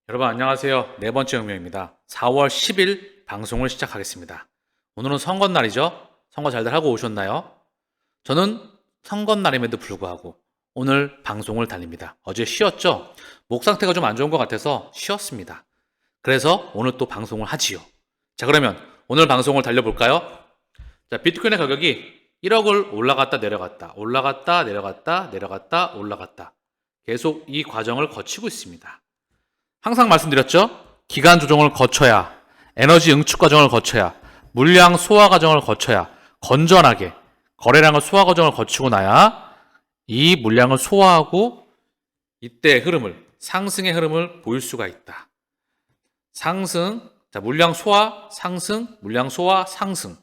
여러분 안녕하세요. 네 번째 영명입니다. 4월 10일 방송을 시작하겠습니다. 오늘은 선거날이죠? 선거 잘들 하고 오셨나요? 저는 선거날임에도 불구하고 오늘 방송을 달립니다. 어제 쉬었죠? 목 상태가 좀 안 좋은 것 같아서 쉬었습니다. 그래서 오늘 또 방송을 하지요. 자, 그러면 오늘 방송을 달려볼까요? 자, 비트코인의 가격이 1억을 올라갔다 내려갔다 올라갔다 내려갔다 내려갔다 올라갔다 계속 이 과정을 거치고 있습니다. 항상 말씀드렸죠? 기간 조정을 거쳐야, 에너지 응축 과정을 거쳐야, 물량 소화 과정을 거쳐야 건전하게 거래량을 소화 과정을 거치고 나야 이 물량을 소화하고 이때 흐름을, 상승의 흐름을 보일 수가 있다. 상승, 자, 물량 소화, 상승, 물량 소화, 상승.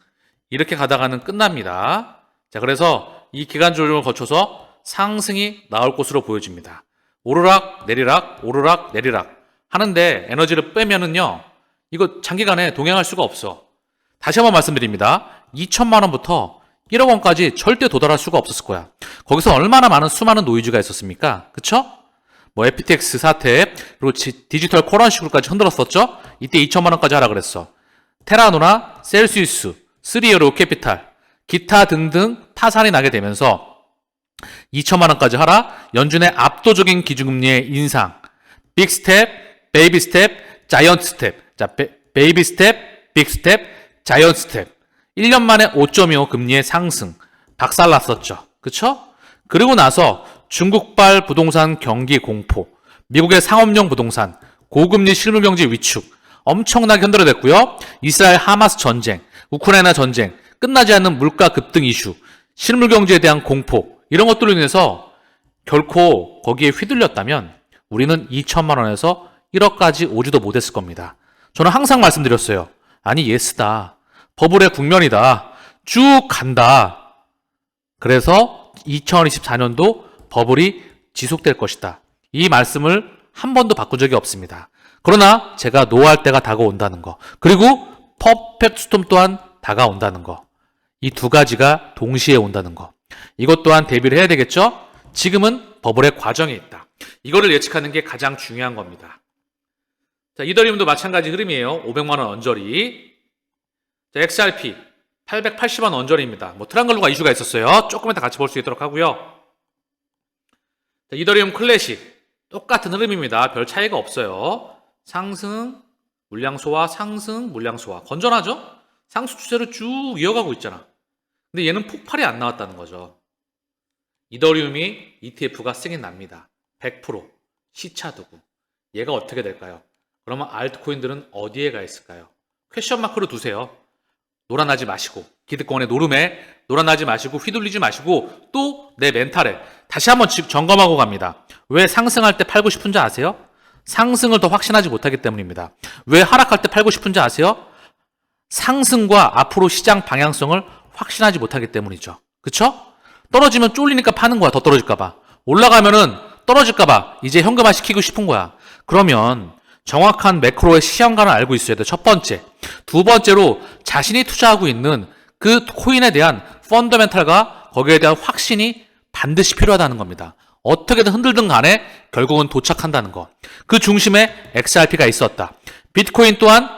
이렇게 가다가는 끝납니다. 자, 그래서 이 기간 조정을 거쳐서 상승이 나올 것으로 보여집니다. 오르락, 내리락, 오르락, 내리락. 하는데 에너지를 빼면은요, 이거 장기간에 동행할 수가 없어. 다시 한번 말씀드립니다. 2천만 원부터 1억 원까지 절대 도달할 수가 없었을 거야. 거기서 얼마나 많은 수많은 노이즈가 있었습니까? 그쵸? 뭐 FTX 사태, 그리고 디지털 코런시로까지 흔들었었죠? 이때 2천만 원까지 하라 그랬어. 테라노나, 셀시우스, 스리에로 캐피탈, 기타 등등 타산이 나게 되면서 2천만 원까지 하라, 연준의 압도적인 기준금리의 인상, 빅 스텝, 베이비 스텝, 자이언트 스텝. 자, 베이비 스텝, 빅 스텝, 자이언트 스텝. 1년 만에 5.25 금리의 상승. 박살났었죠. 그쵸? 그리고 나서 중국발 부동산 경기 공포, 미국의 상업용 부동산, 고금리 실물 경제 위축, 엄청나게 흔들어댔고요. 이스라엘 하마스 전쟁, 우크라이나 전쟁, 끝나지 않는 물가 급등 이슈, 실물 경제에 대한 공포, 이런 것들로 인해서 결코 거기에 휘둘렸다면 우리는 2천만 원에서 1억까지 오지도 못했을 겁니다. 저는 항상 말씀드렸어요. 아니 예스다. 버블의 국면이다. 쭉 간다. 그래서 2024년도 버블이 지속될 것이다. 이 말씀을 한 번도 바꾼 적이 없습니다. 그러나 제가 노할 때가 다가온다는 거, 그리고 퍼펙트 스톰 또한 다가온다는 거, 이 두 가지가 동시에 온다는 거, 이것 또한 대비를 해야 되겠죠? 지금은 버블의 과정에 있다. 이거를 예측하는 게 가장 중요한 겁니다. 자, 이더리움도 마찬가지 흐름이에요. 500만 원 언저리. 자, XRP 880원 언저리입니다. 뭐 트랑글루가 이슈가 있었어요. 조금 이따 같이 볼 수 있도록 하고요. 자, 이더리움 클래식 똑같은 흐름입니다. 별 차이가 없어요. 상승, 물량 소화, 상승, 물량 소화. 건전하죠? 상승 추세를 쭉 이어가고 있잖아. 근데 얘는 폭발이 안 나왔다는 거죠. 이더리움이 ETF가 승인 납니다. 100% 시차 두고. 얘가 어떻게 될까요? 그러면 알트코인들은 어디에 가 있을까요? 퀘션 마크로 두세요. 놀아나지 마시고, 기득권의 노름에 놀아나지 마시고, 휘둘리지 마시고, 또 내 멘탈에 다시 한번 점검하고 갑니다. 왜 상승할 때 팔고 싶은지 아세요? 상승을 더 확신하지 못하기 때문입니다. 왜 하락할 때 팔고 싶은지 아세요? 상승과 앞으로 시장 방향성을 확신하지 못하기 때문이죠. 그쵸? 떨어지면 쫄리니까 파는 거야. 더 떨어질까봐. 올라가면은 떨어질까봐 이제 현금화 시키고 싶은 거야. 그러면 정확한 매크로의 시장관을 알고 있어야 돼. 첫 번째. 두 번째로 자신이 투자하고 있는 그 코인에 대한 펀더멘탈과 거기에 대한 확신이 반드시 필요하다는 겁니다. 어떻게든 흔들든 간에 결국은 도착한다는 거. 그 중심에 XRP가 있었다. 비트코인 또한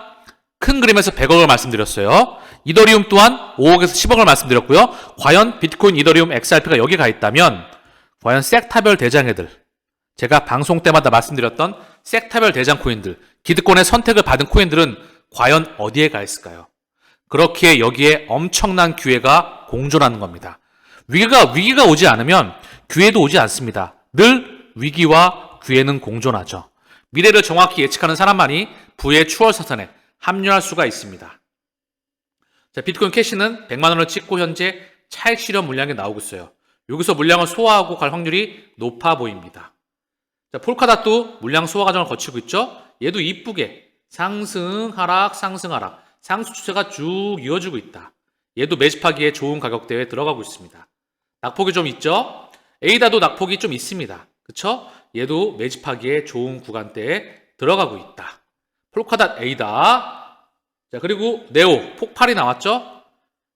큰 그림에서 100억을 말씀드렸어요. 이더리움 또한 5억에서 10억을 말씀드렸고요. 과연 비트코인, 이더리움, XRP가 여기 가 있다면 과연 섹타별 대장애들, 제가 방송 때마다 말씀드렸던 섹타별 대장 코인들, 기득권의 선택을 받은 코인들은 과연 어디에 가 있을까요? 그렇기에 여기에 엄청난 기회가 공존하는 겁니다. 위기가 오지 않으면 기회도 오지 않습니다. 늘 위기와 기회는 공존하죠. 미래를 정확히 예측하는 사람만이 부의 추월사선에 합류할 수가 있습니다. 자, 비트코인 캐시는 100만 원을 찍고 현재 차익 실현 물량이 나오고 있어요. 여기서 물량을 소화하고 갈 확률이 높아 보입니다. 자, 폴카닷도 물량 소화 과정을 거치고 있죠. 얘도 이쁘게 상승, 하락, 상승, 하락. 상승 추세가 쭉 이어지고 있다. 얘도 매집하기에 좋은 가격대에 들어가고 있습니다. 낙폭이 좀 있죠. 에이다도 낙폭이 좀 있습니다. 그쵸? 얘도 매집하기에 좋은 구간대에 들어가고 있다. 폴카닷 에이다. 자, 그리고 네오 폭발이 나왔죠.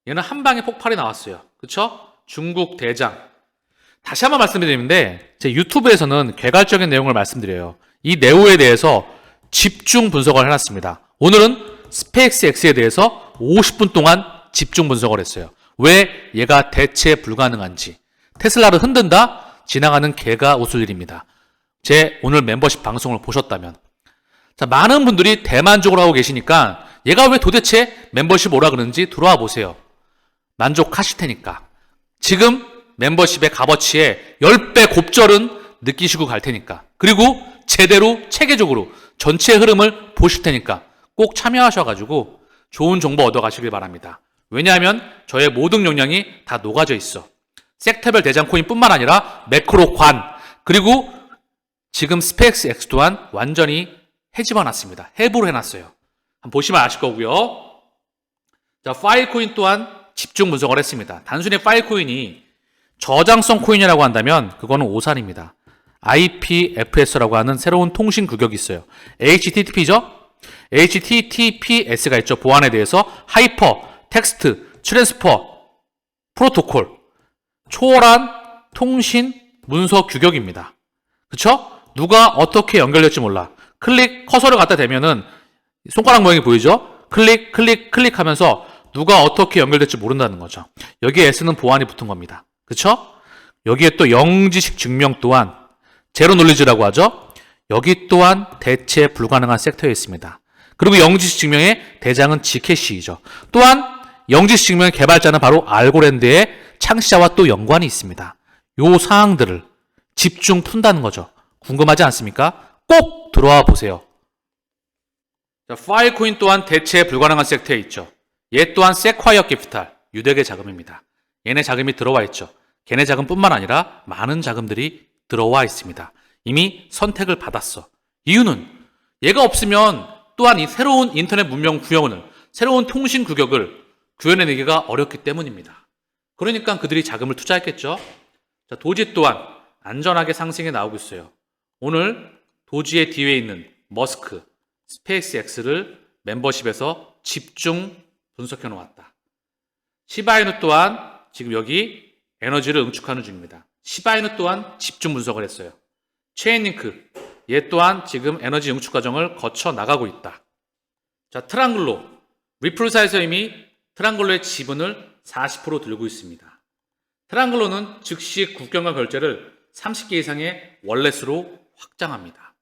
얘는 한 방에 폭발이 나왔어요. 그쵸? 중국 대장. 다시 한번 말씀드리는데 제 유튜브에서는 개괄적인 내용을 말씀드려요. 이 네오에 대해서 집중 분석을 해놨습니다. 오늘은 스페이스X에 대해서 50분 동안 집중 분석을 했어요. 왜 얘가 대체 불가능한지. 테슬라를 흔든다? 지나가는 개가 웃을 일입니다. 제 오늘 멤버십 방송을 보셨다면. 자, 많은 분들이 대만족으로 하고 계시니까 얘가 왜 도대체 멤버십 오라 그러는지 들어와 보세요. 만족하실 테니까. 지금 멤버십의 값어치에 10배 곱절은 느끼시고 갈 테니까. 그리고 제대로 체계적으로 전체 흐름을 보실 테니까 꼭 참여하셔가지고 좋은 정보 얻어가시길 바랍니다. 왜냐하면 저의 모든 역량이 다 녹아져 있어. 섹터별 대장 코인뿐만 아니라 매크로 관, 그리고 지금 스페이스X 또한 완전히 해집어놨습니다. 해부를 해놨어요. 한번 보시면 아실 거고요. 자, 파일 코인 또한 집중 분석을 했습니다. 단순히 파일 코인이 저장성 코인이라고 한다면 그거는 오산입니다. IPFS라고 하는 새로운 통신 규격이 있어요. HTTP죠? HTTPS가 있죠. 보안에 대해서 하이퍼, 텍스트, 트랜스퍼, 프로토콜. 초월한 통신 문서 규격입니다. 그쵸? 누가 어떻게 연결될지 몰라. 커서를 갖다 대면은 손가락 모양이 보이죠? 클릭 하면서 누가 어떻게 연결될지 모른다는 거죠. 여기에 S는 보안이 붙은 겁니다. 그쵸? 여기에 또 영지식 증명 또한 제로 놀리지라고 하죠. 여기 또한 대체 불가능한 섹터에 있습니다. 그리고 영지식 증명의 대장은 지캐시이죠. 또한 영지식 증명의 개발자는 바로 알고랜드의 창시자와 또 연관이 있습니다. 요 사항들을 집중 푼다는 거죠. 궁금하지 않습니까? 꼭 들어와 보세요. 자, 파일 코인 또한 대체 불가능한 섹터에 있죠. 얘 또한 세콰이어 캐피탈, 유대계 자금입니다. 얘네 자금이 들어와 있죠. 걔네 자금뿐만 아니라 많은 자금들이 들어와 있습니다. 이미 선택을 받았어. 이유는 얘가 없으면 또한 이 새로운 인터넷 문명 구현을, 새로운 통신 규격을 구현해내기가 어렵기 때문입니다. 그러니까 그들이 자금을 투자했겠죠. 자, 도지 또한 안전하게 상승해 나오고 있어요. 오늘 도지의 뒤에 있는 머스크, 스페이스X를 멤버십에서 집중 분석해 놓았다. 시바이누 또한 지금 여기 에너지를 응축하는 중입니다. 시바이누 또한 집중 분석을 했어요. 체인링크, 얘 또한 지금 에너지 응축 과정을 거쳐 나가고 있다. 자, 트랑글로, 리플사에서 이미 트랑글로의 지분을 40% 들고 있습니다. 트랑글로는 즉시 국경과 결제를 30개 이상의 월렛으로 확장합니다.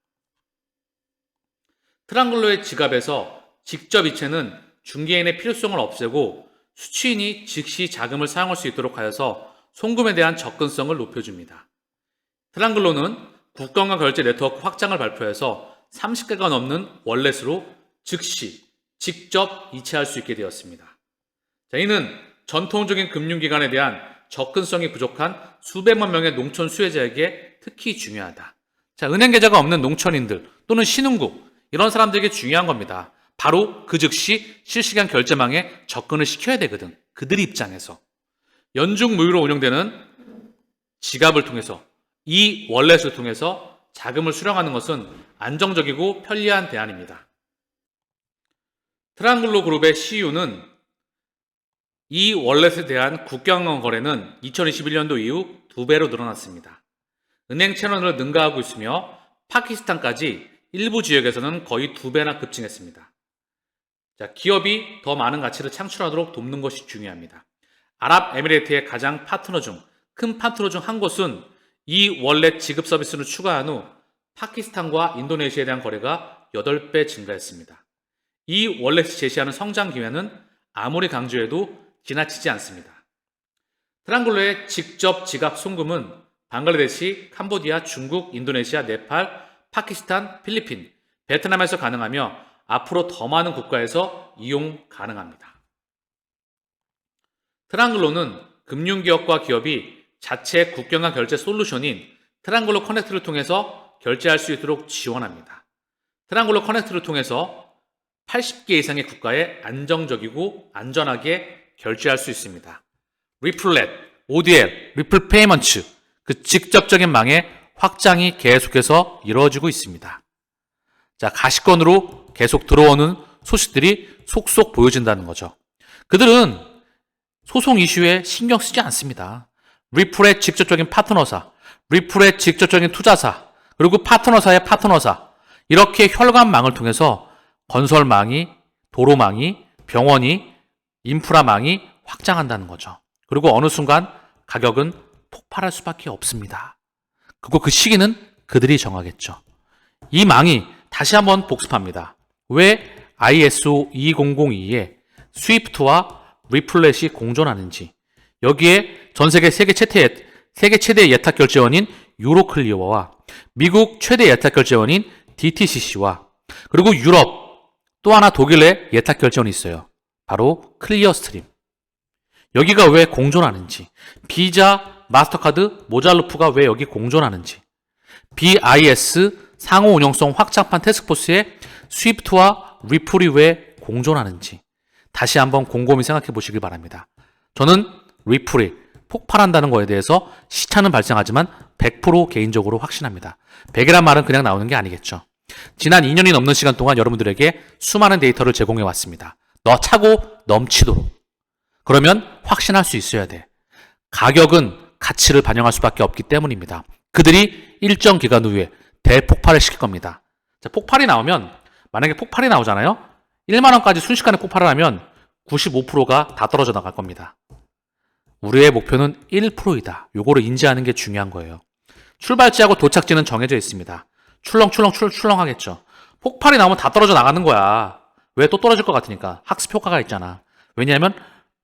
트랑글로의 지갑에서 직접 이체는 중개인의 필요성을 없애고 수취인이 즉시 자금을 사용할 수 있도록 하여서 송금에 대한 접근성을 높여줍니다. 트랑글로는 국경과 결제 네트워크 확장을 발표해서 30개가 넘는 월렛으로 즉시 직접 이체할 수 있게 되었습니다. 자, 이는 전통적인 금융기관에 대한 접근성이 부족한 수백만 명의 농촌 수혜자에게 특히 중요하다. 자, 은행 계좌가 없는 농촌인들 또는 신흥국, 이런 사람들에게 중요한 겁니다. 바로 그 즉시 실시간 결제망에 접근을 시켜야 되거든. 그들 입장에서. 연중 무휴로 운영되는 지갑을 통해서, 이 월렛을 통해서 자금을 수령하는 것은 안정적이고 편리한 대안입니다. 트랑글로 그룹의 CEO는 이 월렛에 대한 국경 거래는 2021년도 이후 2배로 늘어났습니다. 은행 채널을 능가하고 있으며 파키스탄까지 일부 지역에서는 거의 2배나 급증했습니다. 자, 기업이 더 많은 가치를 창출하도록 돕는 것이 중요합니다. 아랍에미레이트의 큰 파트너 중 한 곳은 이 월렛 지급 서비스를 추가한 후 파키스탄과 인도네시아에 대한 거래가 8배 증가했습니다. 이 월렛이 제시하는 성장 기회는 아무리 강조해도 지나치지 않습니다. 트랑글로의 직접 지갑 송금은 방글라데시, 캄보디아, 중국, 인도네시아, 네팔, 파키스탄, 필리핀, 베트남에서 가능하며 앞으로 더 많은 국가에서 이용 가능합니다. 트랑글로는 금융기업과 기업이 자체 국경화 결제 솔루션인 트랑글로 커넥트를 통해서 결제할 수 있도록 지원합니다. 트랑글로 커넥트를 통해서 80개 이상의 국가에 안정적이고 안전하게 결제할 수 있습니다. 리플렛, ODL, 리플 페이먼츠, 그 직접적인 망의 확장이 계속해서 이루어지고 있습니다. 자, 가시권으로 계속 들어오는 소식들이 속속 보여진다는 거죠. 그들은 소송 이슈에 신경 쓰지 않습니다. 리플의 직접적인 파트너사, 리플의 직접적인 투자사, 그리고 파트너사의 파트너사, 이렇게 혈관망을 통해서 건설망이, 도로망이, 병원이, 인프라망이 확장한다는 거죠. 그리고 어느 순간 가격은 폭발할 수밖에 없습니다. 그리고 그 시기는 그들이 정하겠죠. 이 망이 다시 한번 복습합니다. 왜 ISO 20022에 스위프트와 리플렛이 공존하는지, 여기에 전 세계 세계 최대 예탁 결제원인 유로클리어와 미국 최대 예탁 결제원인 DTCC와 그리고 유럽 또 하나 독일의 예탁 결제원이 있어요. 바로 클리어스트림. 여기가 왜 공존하는지, 비자, 마스터카드, 모잘루프가 왜 여기 공존하는지, BIS 상호 운영성 확장판 태스크포스의 스위프트와 리플이 왜 공존하는지 다시 한번 곰곰이 생각해 보시길 바랍니다. 저는 리플이 폭발한다는 거에 대해서 시차는 발생하지만 100% 개인적으로 확신합니다. 100이란 말은 그냥 나오는 게 아니겠죠. 지난 2년이 넘는 시간 동안 여러분들에게 수많은 데이터를 제공해 왔습니다. 너 차고 넘치도록. 그러면 확신할 수 있어야 돼. 가격은 가치를 반영할 수밖에 없기 때문입니다. 그들이 일정 기간 후에 대폭발을 시킬 겁니다. 자, 폭발이 나오면, 만약에 폭발이 나오잖아요. 1만 원까지 순식간에 폭발을 하면 95%가 다 떨어져 나갈 겁니다. 우리의 목표는 1%이다. 요거를 인지하는 게 중요한 거예요. 출발지하고 도착지는 정해져 있습니다. 출렁하겠죠. 폭발이 나오면 다 떨어져 나가는 거야. 왜? 또 떨어질 것 같으니까. 학습 효과가 있잖아. 왜냐하면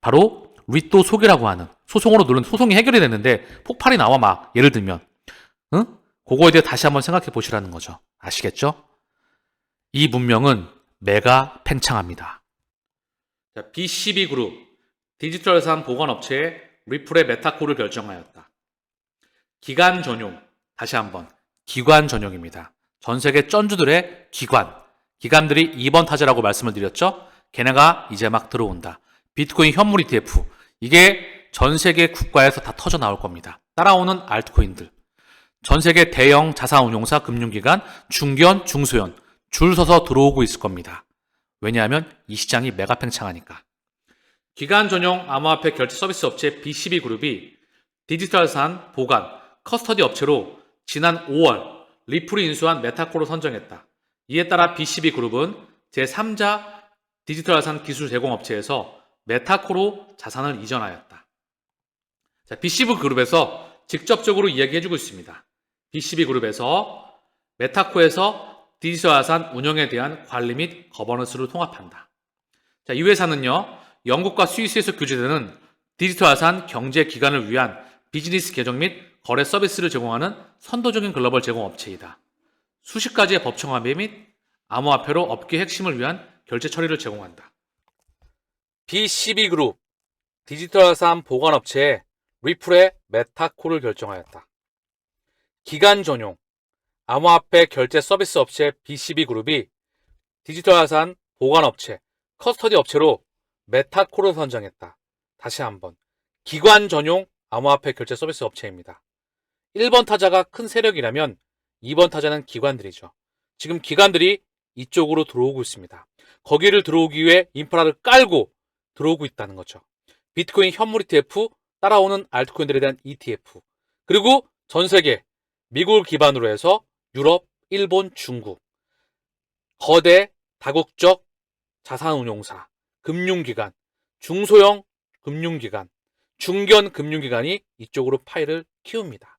바로 리또 속이라고 하는, 소송으로 누른, 소송이 해결이 됐는데 폭발이 나와 막, 예를 들면, 응? 그거에 대해 다시 한번 생각해 보시라는 거죠. 아시겠죠? 이 문명은 메가 팽창합니다. 자, BCB그룹 디지털산 보관업체의 리플의 메타코를 결정하였다. 기관 전용, 다시 한번 기관 전용입니다. 전 세계 쩐주들의 기관들이 2번 타자라고 말씀을 드렸죠. 걔네가 이제 막 들어온다. 비트코인 현물 ETF, 이게 전 세계 국가에서 다 터져 나올 겁니다. 따라오는 알트코인들, 전 세계 대형 자산운용사, 금융기관, 중견, 중소형 줄 서서 들어오고 있을 겁니다. 왜냐하면 이 시장이 메가 팽창하니까. 기관 전용 암호화폐 결제 서비스 업체 BCB그룹이 디지털산 보관, 커스터디 업체로 지난 5월 리플이 인수한 메타코를 선정했다. 이에 따라 BCB그룹은 제3자 디지털자산 기술 제공업체에서 메타코로 자산을 이전하였다. 자, BCB그룹에서 직접적으로 이야기해주고 있습니다. BCB그룹에서 메타코에서 디지털자산 운영에 대한 관리 및 거버넌스를 통합한다. 자, 이 회사는요, 영국과 스위스에서 규제되는 디지털자산 경제 기관을 위한 비즈니스 계정 및 거래 서비스를 제공하는 선도적인 글로벌 제공업체이다. 수십 가지의 법정화폐 및 암호화폐로 업계 핵심을 위한 결제 처리를 제공한다. BCB그룹 디지털자산 보관업체에 리플의 메타코를 결정하였다. 기관 전용 암호화폐 결제 서비스 업체 BCB그룹이 디지털자산 보관업체, 커스터디 업체로 메타코를 선정했다. 다시 한번, 기관 전용 암호화폐 결제 서비스 업체입니다. 1번 타자가 큰 세력이라면 2번 타자는 기관들이죠. 지금 기관들이 이쪽으로 들어오고 있습니다. 거기를 들어오기 위해 인프라를 깔고 들어오고 있다는 거죠. 비트코인 현물 ETF, 따라오는 알트코인들에 대한 ETF, 그리고 전 세계, 미국을 기반으로 해서 유럽, 일본, 중국, 거대 다국적 자산운용사, 금융기관, 중소형 금융기관, 중견 금융기관이 이쪽으로 파일을 키웁니다.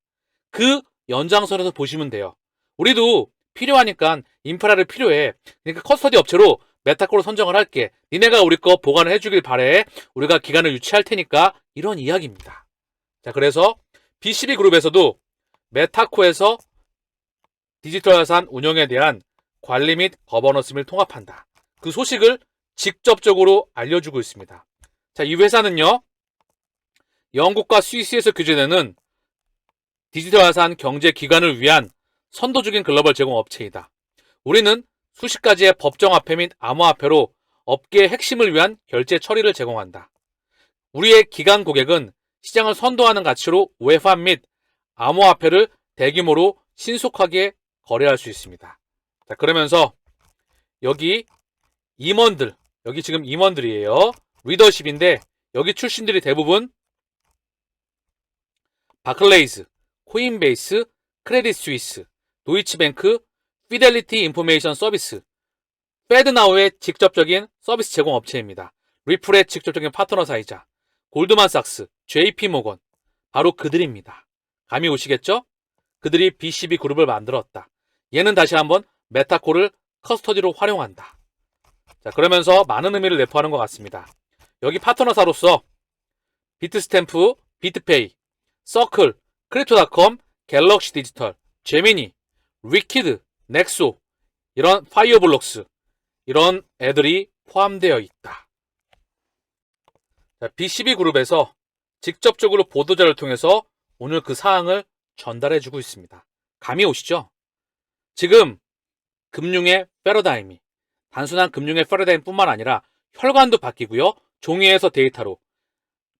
그 연장선에서 보시면 돼요. 우리도 필요하니까 인프라를 필요해. 그러니까 커스터디 업체로 메타코로 선정을 할게. 니네가 우리 거 보관을 해주길 바래. 우리가 기간을 유치할 테니까, 이런 이야기입니다. 자, 그래서 BCB그룹에서도 메타코에서 디지털자산 운영에 대한 관리 및 거버넌스 및 통합한다. 그 소식을 직접적으로 알려주고 있습니다. 자, 이 회사는요, 영국과 스위스에서 규제되는 디지털자산 경제 기관을 위한 선도적인 글로벌 제공 업체이다. 우리는 수십 가지의 법정화폐 및 암호화폐로 업계의 핵심을 위한 결제 처리를 제공한다. 우리의 기관 고객은 시장을 선도하는 가치로 외환 및 암호화폐를 대규모로 신속하게 거래할 수 있습니다. 자, 그러면서 여기 임원들, 여기 지금 임원들이에요. 리더십인데 여기 출신들이 대부분 바클레이즈, 코인베이스, 크레딧 스위스, 도이치뱅크, 피델리티 인포메이션 서비스, 페드나우의 직접적인 서비스 제공 업체입니다. 리플의 직접적인 파트너사이자 골드만삭스, JP모건, 바로 그들입니다. 감이 오시겠죠? 그들이 BCB 그룹을 만들었다. 얘는 다시 한번 메타코를 커스터디로 활용한다. 자, 그러면서 많은 의미를 내포하는 것 같습니다. 여기 파트너사로서 비트스탬프, 비트페이, 서클, 크립토닷컴, 갤럭시 디지털, 제미니, 위키드, 넥소, 이런 파이어블록스, 이런 애들이 포함되어 있다. 자, BCB 그룹에서 직접적으로 보도자를 통해서 오늘 그 사항을 전달해주고 있습니다. 감이 오시죠? 지금 금융의 패러다임이 단순한 금융의 패러다임뿐만 아니라 혈관도 바뀌고요. 종이에서 데이터로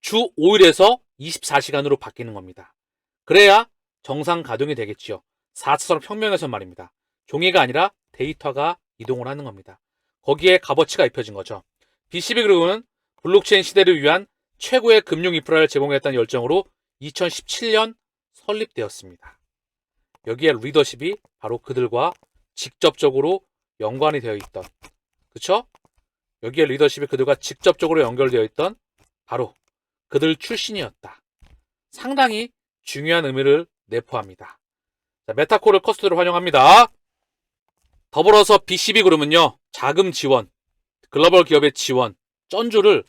주 5일에서 24시간으로 바뀌는 겁니다. 그래야 정상 가동이 되겠지요. 4차 산업혁명에서 말입니다. 종이가 아니라 데이터가 이동을 하는 겁니다. 거기에 값어치가 입혀진 거죠. BCB 그룹은 블록체인 시대를 위한 최고의 금융 인프라를 제공했다는 열정으로 2017년 설립되었습니다. 여기에 리더십이 바로 그들과 직접적으로 연관이 되어 있던, 그쵸? 여기에 리더십이 그들과 직접적으로 연결되어 있던 바로 그들 출신이었다. 상당히 중요한 의미를 내포합니다. 자, 메타코를 커스터디로 활용합니다. 더불어서 BCB 그룹은요, 자금 지원, 글로벌 기업의 지원, 쩐주를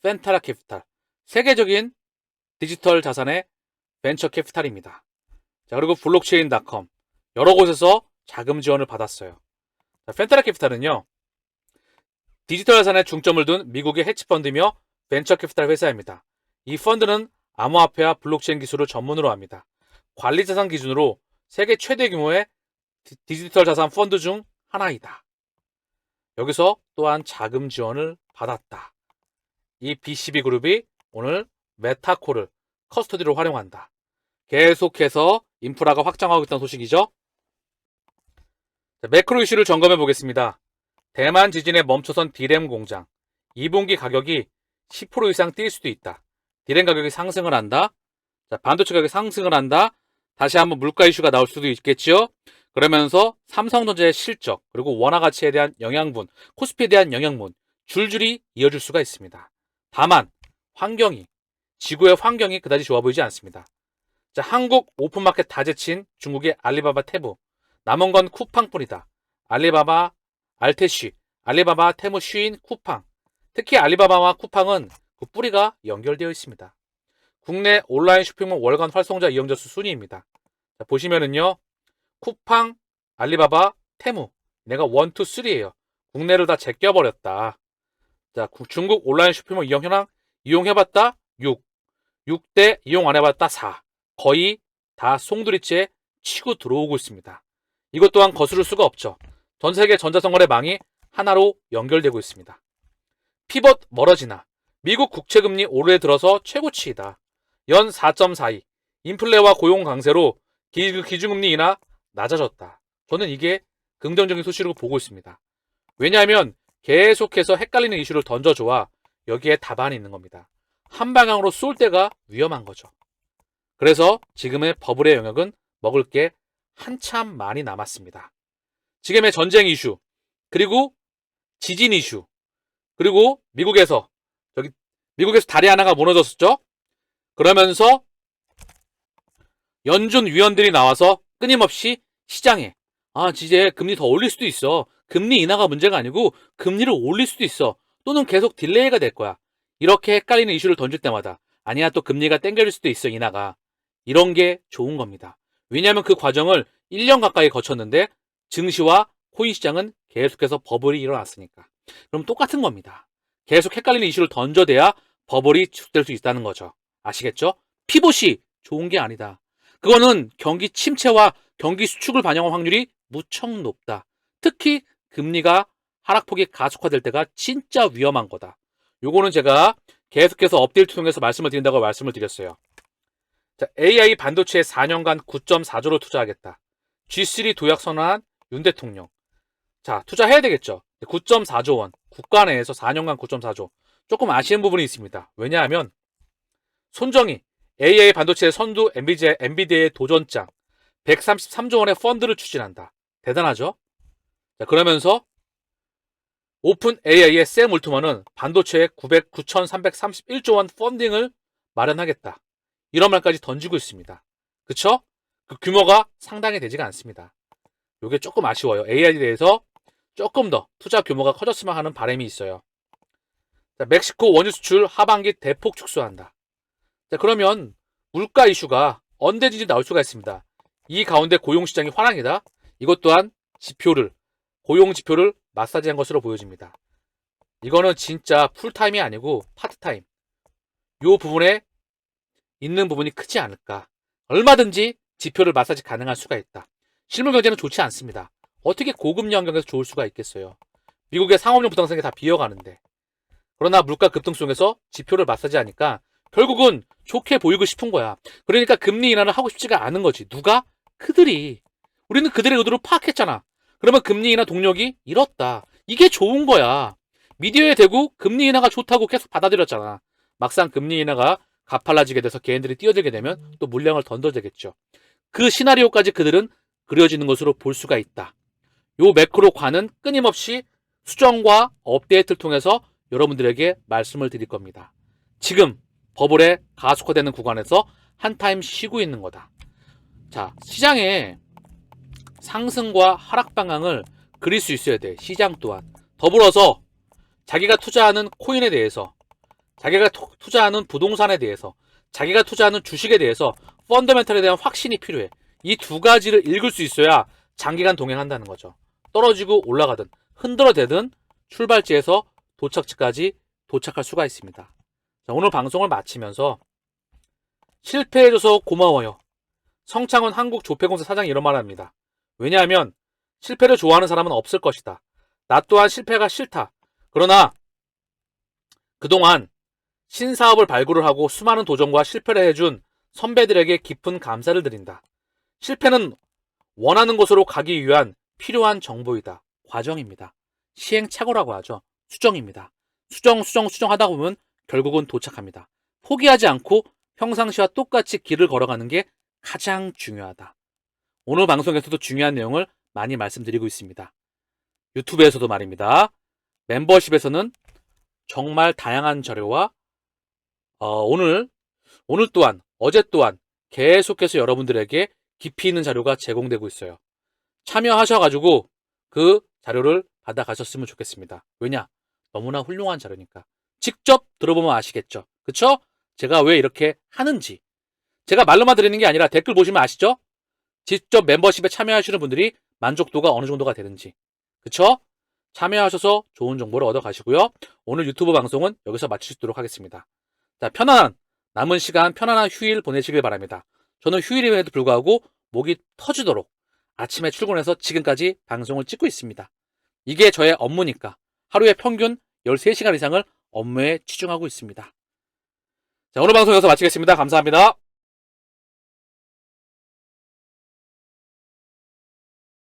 펜타라 캐피탈, 세계적인 디지털 자산의 벤처 캐피탈입니다. 자, 그리고 블록체인.com, 여러 곳에서 자금 지원을 받았어요. 자, 펜타라 캐피탈은요, 디지털 자산에 중점을 둔 미국의 해치펀드며 벤처 캐피탈 회사입니다. 이 펀드는 암호화폐와 블록체인 기술을 전문으로 합니다. 관리 자산 기준으로 세계 최대 규모의 디지털 자산 펀드 중 하나이다. 여기서 또한 자금 지원을 받았다. 이 BCB 그룹이 오늘 메타코를 커스터디로 활용한다. 계속해서 인프라가 확장하고 있다는 소식이죠. 자, 매크로 이슈를 점검해 보겠습니다. 대만 지진에 멈춰선 디램 공장. 2분기 가격이 10% 이상 뛸 수도 있다. 디램 가격이 상승을 한다. 자, 반도체 가격이 상승을 한다. 다시 한번 물가 이슈가 나올 수도 있겠죠. 그러면서 삼성전자의 실적, 그리고 원화 가치에 대한 영양분, 코스피에 대한 영양분 줄줄이 이어질 수가 있습니다. 다만 지구의 환경이 그다지 좋아 보이지 않습니다. 자, 한국 오픈마켓 다 제친 중국의 알리바바 테무, 남은 건 쿠팡뿐이다. 알리바바, 알테쉬, 알리바바, 테무, 쉬인, 쿠팡. 특히 알리바바와 쿠팡은 그 뿌리가 연결되어 있습니다. 국내 온라인 쇼핑몰 월간 활성자 이용자 수 순위입니다. 자, 보시면은요, 쿠팡, 알리바바, 테무, 내가 1, 2, 3예요. 국내를 다 제껴버렸다. 자, 중국 온라인 쇼핑몰 이용 현황 이용해봤다 6, 6대 이용 안 해봤다 4. 거의 다 송두리째 치고 들어오고 있습니다. 이것 또한 거스를 수가 없죠. 전 세계 전자생활의 망이 하나로 연결되고 있습니다. 피벗 멀어지나 미국 국채금리 올해 들어서 최고치이다. 연 4.42. 인플레와 고용 강세로 기준금리 인하 낮아졌다. 저는 이게 긍정적인 소식으로 보고 있습니다. 왜냐하면 계속해서 헷갈리는 이슈를 던져줘야 여기에 답안이 있는 겁니다. 한 방향으로 쏠 때가 위험한 거죠. 그래서 지금의 버블의 영역은 먹을 게 한참 많이 남았습니다. 지금의 전쟁 이슈, 그리고 지진 이슈, 그리고 미국에서 다리 하나가 무너졌었죠. 그러면서 연준 위원들이 나와서 끊임없이 시장에 이제 금리 더 올릴 수도 있어. 금리 인하가 문제가 아니고 금리를 올릴 수도 있어. 또는 계속 딜레이가 될 거야. 이렇게 헷갈리는 이슈를 던질 때마다 아니야, 또 금리가 땡겨질 수도 있어, 인하가. 이런 게 좋은 겁니다. 왜냐하면 그 과정을 1년 가까이 거쳤는데 증시와 코인 시장은 계속해서 버블이 일어났으니까. 그럼 똑같은 겁니다. 계속 헷갈리는 이슈를 던져대야 버블이 축될 수 있다는 거죠. 아시겠죠? 피봇이 좋은 게 아니다. 그거는 경기 침체와 경기 수축을 반영할 확률이 무척 높다. 특히 금리가 하락폭이 가속화될 때가 진짜 위험한 거다. 요거는 제가 계속해서 업데이트 통해서 말씀을 드린다고 말씀을 드렸어요. 자, AI 반도체에 4년간 9.4조를 투자하겠다. G3 도약 선언한 윤 대통령. 자, 투자해야 되겠죠. 9.4조 원. 국가 내에서 4년간 9.4조. 조금 아쉬운 부분이 있습니다. 왜냐하면 손정희 AI 반도체 선두 엔비디아의 도전장 133조 원의 펀드를 추진한다. 대단하죠? 자, 그러면서 오픈 AI의 샘 울트먼은 반도체에 9,331조 원 펀딩을 마련하겠다. 이런 말까지 던지고 있습니다. 그쵸? 그 규모가 상당히 되지가 않습니다. 이게 조금 아쉬워요. AI에 대해서 조금 더 투자 규모가 커졌으면 하는 바람이 있어요. 자, 멕시코 원유 수출 하반기 대폭 축소한다. 자, 그러면 물가 이슈가 언제든지 나올 수가 있습니다. 이 가운데 고용시장이 화랑이다. 이것 또한 고용 지표를 마사지한 것으로 보여집니다. 이거는 진짜 풀타임이 아니고 파트타임. 이 부분에 있는 부분이 크지 않을까. 얼마든지 지표를 마사지 가능할 수가 있다. 실물 경제는 좋지 않습니다. 어떻게 고금리 환경에서 좋을 수가 있겠어요. 미국의 상업용 부동산이 다 비어가는데. 그러나 물가 급등 속에서 지표를 마사지하니까 결국은 좋게 보이고 싶은 거야. 그러니까 금리 인하를 하고 싶지가 않은 거지. 누가? 그들이. 우리는 그들의 의도를 파악했잖아. 그러면 금리 인하 동력이 잃었다. 이게 좋은 거야. 미디어에 대고 금리 인하가 좋다고 계속 받아들였잖아. 막상 금리 인하가 가팔라지게 돼서 개인들이 뛰어들게 되면 또 물량을 던져대겠죠. 그 시나리오까지 그들은 그려지는 것으로 볼 수가 있다. 요 매크로관은 끊임없이 수정과 업데이트를 통해서 여러분들에게 말씀을 드릴 겁니다. 지금 버블에 가속화되는 구간에서 한 타임 쉬고 있는 거다. 자, 시장의 상승과 하락 방향을 그릴 수 있어야 돼. 시장 또한. 더불어서 자기가 투자하는 코인에 대해서, 자기가 투자하는 부동산에 대해서, 자기가 투자하는 주식에 대해서 펀더멘털에 대한 확신이 필요해. 이 두 가지를 읽을 수 있어야 장기간 동행한다는 거죠. 떨어지고 올라가든 흔들어대든 출발지에서 도착지까지 도착할 수가 있습니다. 자, 오늘 방송을 마치면서 실패해줘서 고마워요. 성창원 한국조폐공사 사장이 이런 말 합니다. 왜냐하면 실패를 좋아하는 사람은 없을 것이다. 나 또한 실패가 싫다. 그러나 그동안 신사업을 발굴을 하고 수많은 도전과 실패를 해준 선배들에게 깊은 감사를 드린다. 실패는 원하는 곳으로 가기 위한 필요한 정보이다. 과정입니다. 시행착오라고 하죠. 수정입니다. 수정하다 보면 결국은 도착합니다. 포기하지 않고 평상시와 똑같이 길을 걸어가는 게 가장 중요하다. 오늘 방송에서도 중요한 내용을 많이 말씀드리고 있습니다. 유튜브에서도 말입니다. 멤버십에서는 정말 다양한 자료와 오늘 또한 어제 또한 계속해서 여러분들에게 깊이 있는 자료가 제공되고 있어요. 참여하셔가지고 그 자료를 받아가셨으면 좋겠습니다. 왜냐? 너무나 훌륭한 자료니까. 직접 들어보면 아시겠죠? 그쵸? 제가 왜 이렇게 하는지. 제가 말로만 드리는 게 아니라 댓글 보시면 아시죠? 직접 멤버십에 참여하시는 분들이 만족도가 어느 정도가 되는지. 그쵸? 참여하셔서 좋은 정보를 얻어가시고요. 오늘 유튜브 방송은 여기서 마칠 수 있도록 하겠습니다. 자, 남은 시간 편안한 휴일 보내시길 바랍니다. 저는 휴일임에도 불구하고 목이 터지도록 아침에 출근해서 지금까지 방송을 찍고 있습니다. 이게 저의 업무니까 하루에 평균 13시간 이상을 업무에 치중하고 있습니다. 자, 오늘 방송 여기서 마치겠습니다. 감사합니다.